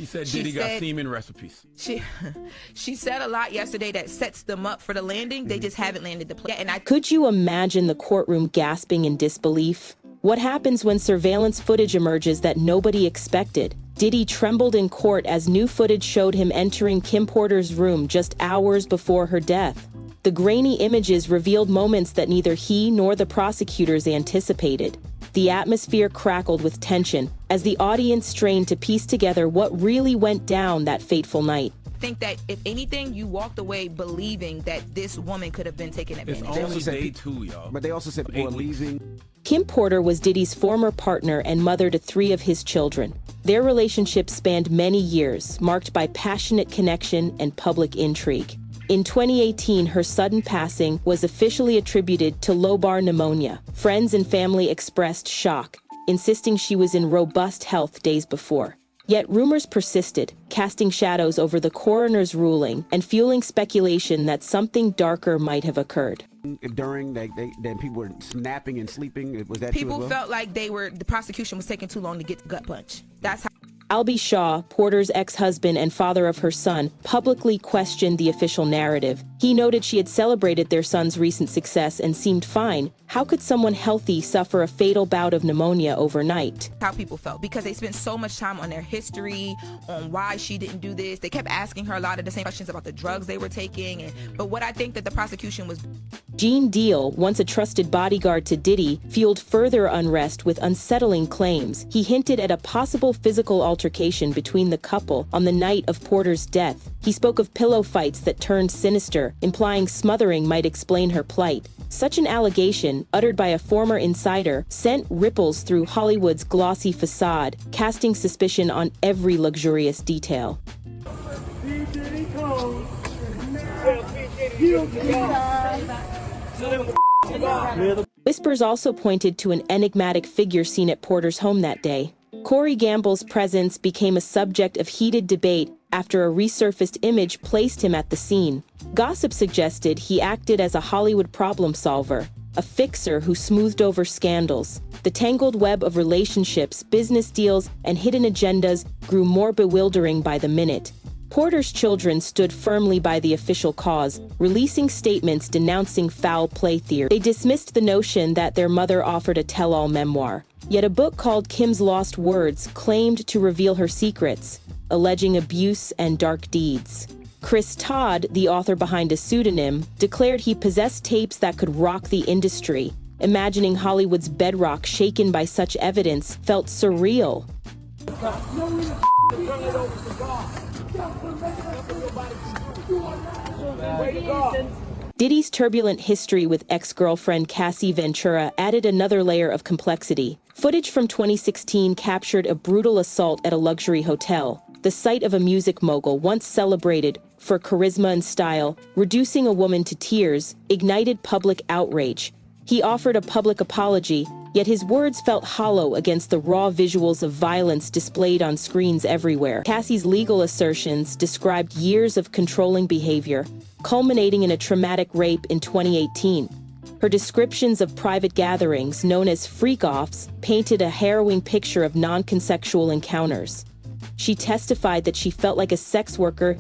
She said Diddy got semen recipes. She said a lot yesterday that sets them up for the landing. They just haven't landed the plane. Could you imagine the courtroom gasping in disbelief? What happens when surveillance footage emerges that nobody expected? Diddy trembled in court as new footage showed him entering Kim Porter's room just hours before her death. The grainy images revealed moments that neither he nor the prosecutors anticipated. The atmosphere crackled with tension as the audience strained to piece together what really went down that fateful night. I think that if anything, you walked away believing that this woman could have been taken advantage of. It's only day 2, y'all. But they also said people are leaving. Kim Porter was Diddy's former partner and mother to 3 of his children. Their relationship spanned many years, marked by passionate connection and public intrigue. In 2018, her sudden passing was officially attributed to lobar pneumonia. Friends and family expressed shock, insisting she was in robust health days before. Yet rumors persisted, casting shadows over the coroner's ruling and fueling speculation that something darker might have occurred. During that, people were snapping and sleeping. Was that people true as well? felt like the prosecution was taking too long to get the gut punch. That's how. Albie Shaw, Porter's ex-husband and father of her son, publicly questioned the official narrative. He noted she had celebrated their son's recent success and seemed fine. How could someone healthy suffer a fatal bout of pneumonia overnight? How people felt, because they spent so much time on their history, on why she didn't do this. They kept asking her a lot of the same questions about the drugs they were taking. But what I think that the prosecution was... Gene Deal, once a trusted bodyguard to Diddy, fueled further unrest with unsettling claims. He hinted at a possible physical altercation between the couple on the night of Porter's death. He spoke of pillow fights that turned sinister, implying smothering might explain her plight. Such an allegation, uttered by a former insider, sent ripples through Hollywood's glossy facade, casting suspicion on every luxurious detail. Whispers also pointed to an enigmatic figure seen at Porter's home that day. Corey Gamble's presence became a subject of heated debate after a resurfaced image placed him at the scene. Gossip suggested he acted as a Hollywood problem solver, a fixer who smoothed over scandals. The tangled web of relationships, business deals, and hidden agendas grew more bewildering by the minute. Porter's children stood firmly by the official cause, releasing statements denouncing foul play theory. They dismissed the notion that their mother offered a tell-all memoir. Yet a book called Kim's Lost Words claimed to reveal her secrets, alleging abuse and dark deeds. Chris Todd, the author behind a pseudonym, declared he possessed tapes that could rock the industry. Imagining Hollywood's bedrock shaken by such evidence felt surreal. Diddy's turbulent history with ex-girlfriend Cassie Ventura added another layer of complexity. Footage from 2016 captured a brutal assault at a luxury hotel, the site of a music mogul once celebrated for charisma and style. Reducing a woman to tears ignited public outrage. He offered a public apology, yet his words felt hollow against the raw visuals of violence displayed on screens everywhere. Cassie's legal assertions described years of controlling behavior, culminating in a traumatic rape in 2018. Her descriptions of private gatherings, known as freak-offs, painted a harrowing picture of non-consensual encounters. She testified that she felt like a sex worker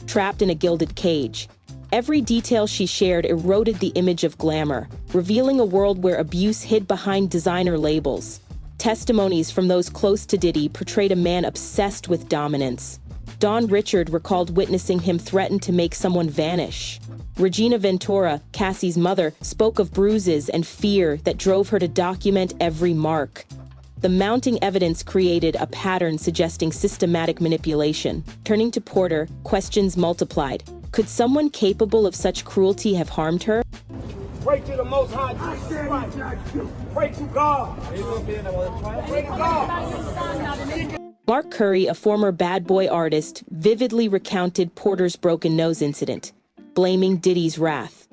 trapped in a gilded cage. Every detail she shared eroded the image of glamour, revealing a world where abuse hid behind designer labels. Testimonies from those close to Diddy portrayed a man obsessed with dominance. Dawn Richard recalled witnessing him threaten to make someone vanish. Regina Ventura, Cassie's mother, spoke of bruises and fear that drove her to document every mark. The mounting evidence created a pattern suggesting systematic manipulation. Turning to Porter, questions multiplied. Could someone capable of such cruelty have harmed her? Pray to the Most High Jesus Christ. Pray to God. Pray to God. Mark Curry, a former bad boy artist, vividly recounted Porter's broken nose incident, blaming Diddy's wrath.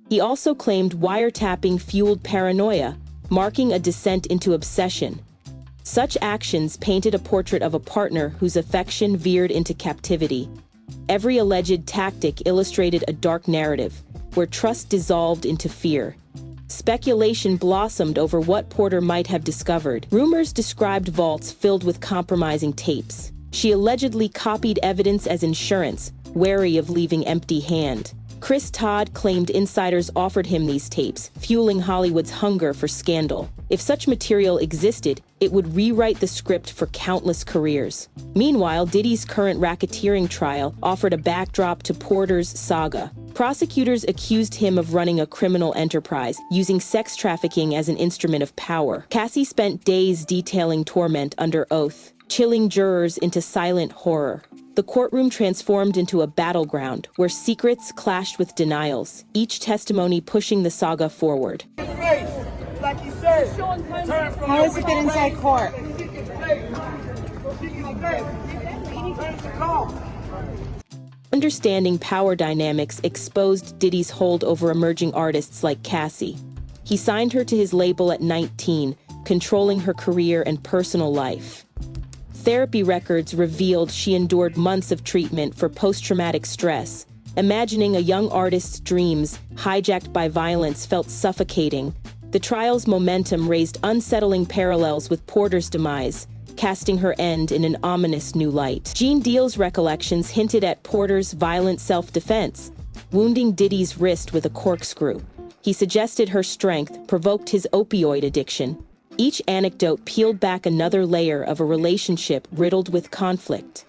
He also claimed wiretapping fueled paranoia, marking a descent into obsession. Such actions painted a portrait of a partner whose affection veered into captivity. Every alleged tactic illustrated a dark narrative, where trust dissolved into fear. Speculation blossomed over what Porter might have discovered. Rumors described vaults filled with compromising tapes, She allegedly copied evidence as insurance, wary of leaving empty-handed. Chris Todd claimed insiders offered him these tapes, fueling Hollywood's hunger for scandal. If such material existed, it would rewrite the script for countless careers. Meanwhile, Diddy's current racketeering trial offered a backdrop to Porter's saga. Prosecutors accused him of running a criminal enterprise, using sex trafficking as an instrument of power. Cassie spent days detailing torment under oath, chilling jurors into silent horror. The courtroom transformed into a battleground where secrets clashed with denials, each testimony pushing the saga forward. How has it been inside court? Understanding power dynamics exposed Diddy's hold over emerging artists like Cassie. He signed her to his label at 19, controlling her career and personal life. Therapy records revealed she endured months of treatment for post-traumatic stress. Imagining a young artist's dreams hijacked by violence felt suffocating. The trial's momentum raised unsettling parallels with Porter's demise, casting her end in an ominous new light. Gene Deal's recollections hinted at Porter's violent self-defense, wounding Diddy's wrist with a corkscrew. He suggested her strength provoked his opioid addiction. Each anecdote peeled back another layer of a relationship riddled with conflict.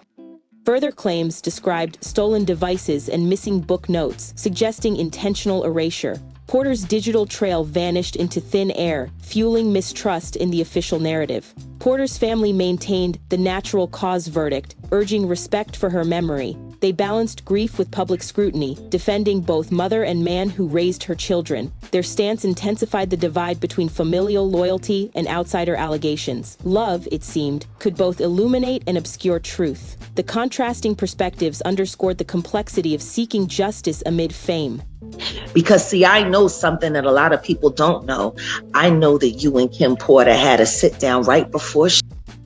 Further claims described stolen devices and missing book notes, suggesting intentional erasure. Porter's digital trail vanished into thin air, fueling mistrust in the official narrative. Porter's family maintained the natural cause verdict, urging respect for her memory. They balanced grief with public scrutiny, defending both mother and man who raised her children. Their stance intensified the divide between familial loyalty and outsider allegations. Love, it seemed, could both illuminate and obscure truth. The contrasting perspectives underscored the complexity of seeking justice amid fame. Because, see, I know something that a lot of people don't know. I know that you and Kim Porter had a sit-down right before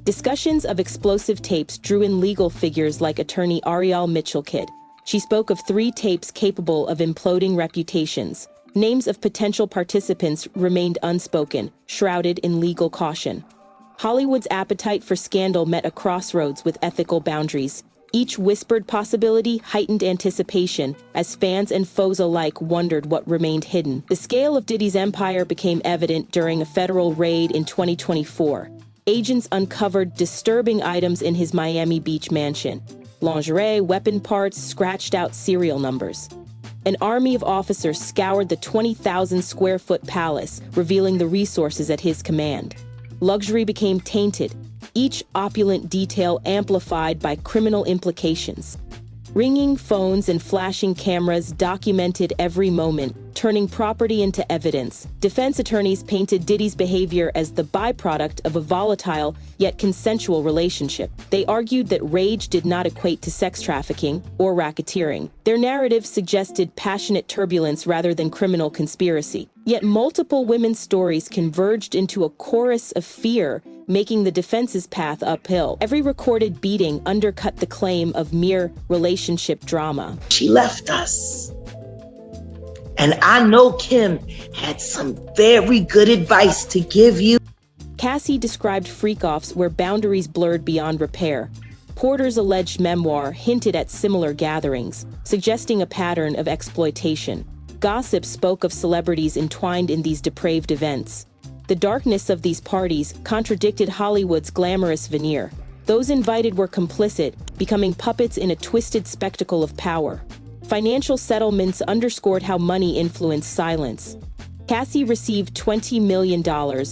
Discussions of explosive tapes drew in legal figures like attorney Ariel Mitchell-Kidd. She spoke of 3 tapes capable of imploding reputations. Names of potential participants remained unspoken, shrouded in legal caution. Hollywood's appetite for scandal met a crossroads with ethical boundaries. Each whispered possibility heightened anticipation as fans and foes alike wondered what remained hidden. The scale of Diddy's empire became evident during a federal raid in 2024. Agents uncovered disturbing items in his Miami Beach mansion: lingerie, weapon parts, scratched-out serial numbers. An army of officers scoured the 20,000-square-foot palace, revealing the resources at his command. Luxury became tainted, each opulent detail amplified by criminal implications. Ringing phones and flashing cameras documented every moment, turning property into evidence. Defense attorneys painted Diddy's behavior as the byproduct of a volatile yet consensual relationship. They argued that rage did not equate to sex trafficking or racketeering. Their narrative suggested passionate turbulence rather than criminal conspiracy. Yet multiple women's stories converged into a chorus of fear, making the defense's path uphill. Every recorded beating undercut the claim of mere relationship drama. she left us. And I know Kim had some very good advice to give you. Cassie described freak-offs where boundaries blurred beyond repair. Porter's alleged memoir hinted at similar gatherings, suggesting a pattern of exploitation. Gossip spoke of celebrities entwined in these depraved events. The darkness of these parties contradicted Hollywood's glamorous veneer. Those invited were complicit, becoming puppets in a twisted spectacle of power. Financial settlements underscored how money influenced silence. Cassie received $20 million.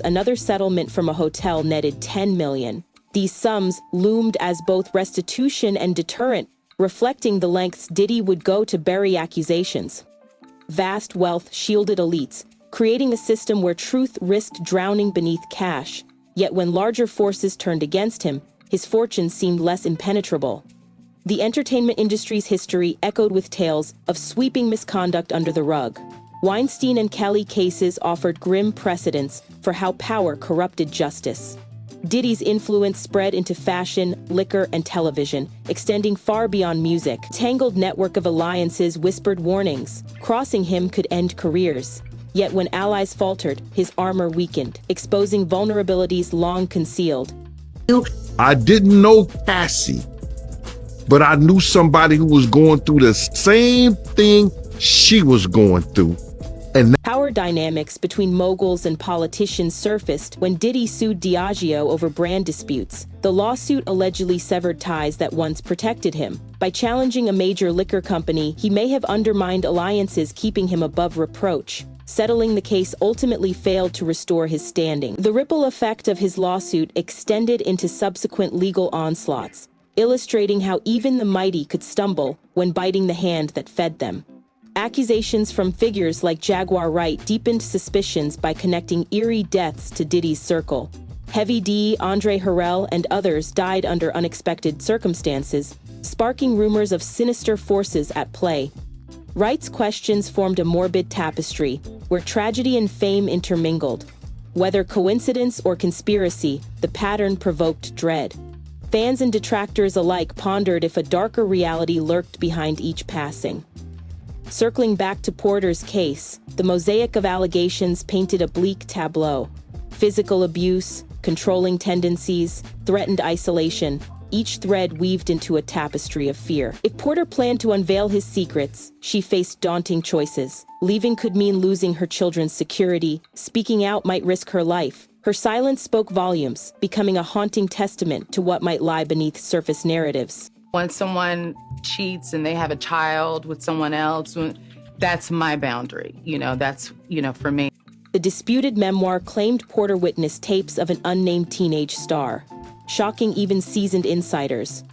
Another settlement from a hotel netted $10 million. These sums loomed as both restitution and deterrent, reflecting the lengths Diddy would go to bury accusations. Vast wealth shielded elites, creating a system where truth risked drowning beneath cash. Yet when larger forces turned against him, his fortune seemed less impenetrable. The entertainment industry's history echoed with tales of sweeping misconduct under the rug. Weinstein and Kelly cases offered grim precedents for how power corrupted justice. Diddy's influence spread into fashion, liquor, and television, extending far beyond music. A tangled network of alliances whispered warnings. Crossing him could end careers. Yet when allies faltered, his armor weakened, exposing vulnerabilities long concealed. I didn't know Cassie but I knew somebody who was going through the same thing she was going through. And Power dynamics between moguls and politicians surfaced when Diddy sued Diageo over brand disputes. The lawsuit allegedly severed ties that once protected him. By challenging a major liquor company, he may have undermined alliances keeping him above reproach. Settling the case ultimately failed to restore his standing. The ripple effect of his lawsuit extended into subsequent legal onslaughts, illustrating how even the mighty could stumble when biting the hand that fed them. Accusations from figures like Jaguar Wright deepened suspicions by connecting eerie deaths to Diddy's circle. Heavy D, Andre Harrell, and others died under unexpected circumstances, sparking rumors of sinister forces at play. Wright's questions formed a morbid tapestry, where tragedy and fame intermingled. Whether coincidence or conspiracy, the pattern provoked dread. Fans and detractors alike pondered if a darker reality lurked behind each passing. Circling back to Porter's case, the mosaic of allegations painted a bleak tableau. Physical abuse, controlling tendencies, threatened isolation, each thread weaved into a tapestry of fear. If Porter planned to unveil his secrets, she faced daunting choices. Leaving could mean losing her children's security. Speaking out might risk her life. Her silence spoke volumes, becoming a haunting testament to what might lie beneath surface narratives. When someone cheats and they have a child with someone else, that's my boundary. That's for me. The disputed memoir claimed Porter witnessed tapes of an unnamed teenage star, shocking even seasoned insiders.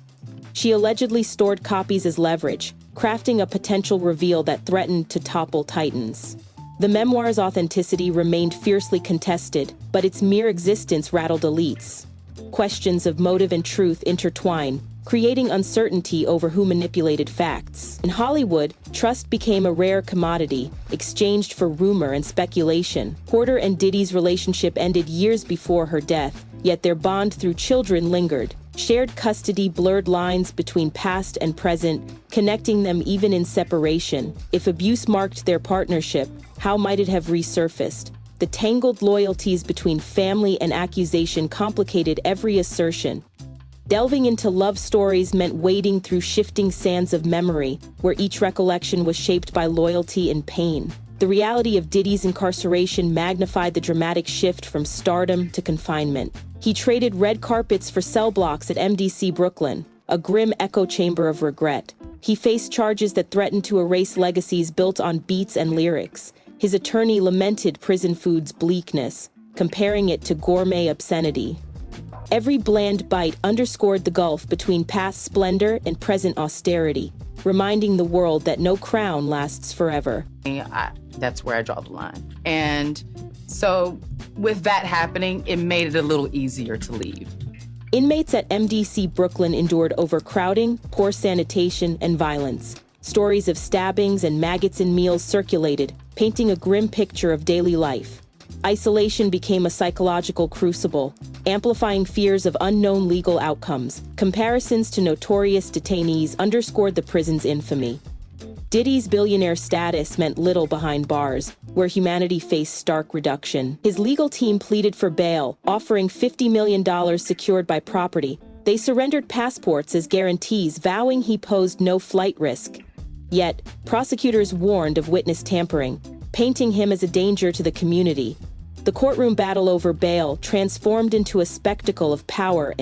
She allegedly stored copies as leverage, crafting a potential reveal that threatened to topple titans. The memoir's authenticity remained fiercely contested, but its mere existence rattled elites. Questions of motive and truth intertwine, creating uncertainty over who manipulated facts. In Hollywood, trust became a rare commodity, exchanged for rumor and speculation. Porter and Diddy's relationship ended years before her death, yet their bond through children lingered. Shared custody blurred lines between past and present, connecting them even in separation. If abuse marked their partnership, how might it have resurfaced? The tangled loyalties between family and accusation complicated every assertion. Delving into love stories meant wading through shifting sands of memory, where each recollection was shaped by loyalty and pain. The reality of Diddy's incarceration magnified the dramatic shift from stardom to confinement. He traded red carpets for cell blocks at MDC Brooklyn, a grim echo chamber of regret. He faced charges that threatened to erase legacies built on beats and lyrics. His attorney lamented prison food's bleakness, comparing it to gourmet obscenity. Every bland bite underscored the gulf between past splendor and present austerity, reminding the world that no crown lasts forever. That's where I draw the line. And so with that happening, it made it a little easier to leave. Inmates at MDC Brooklyn endured overcrowding, poor sanitation, and violence. Stories of stabbings and maggots in meals circulated, painting a grim picture of daily life. Isolation became a psychological crucible, amplifying fears of unknown legal outcomes. Comparisons to notorious detainees underscored the prison's infamy. Diddy's billionaire status meant little behind bars, where humanity faced stark reduction. His legal team pleaded for bail, offering $50 million secured by property. They surrendered passports as guarantees, vowing he posed no flight risk. Yet, prosecutors warned of witness tampering, painting him as a danger to the community. The courtroom battle over bail transformed into a spectacle of power and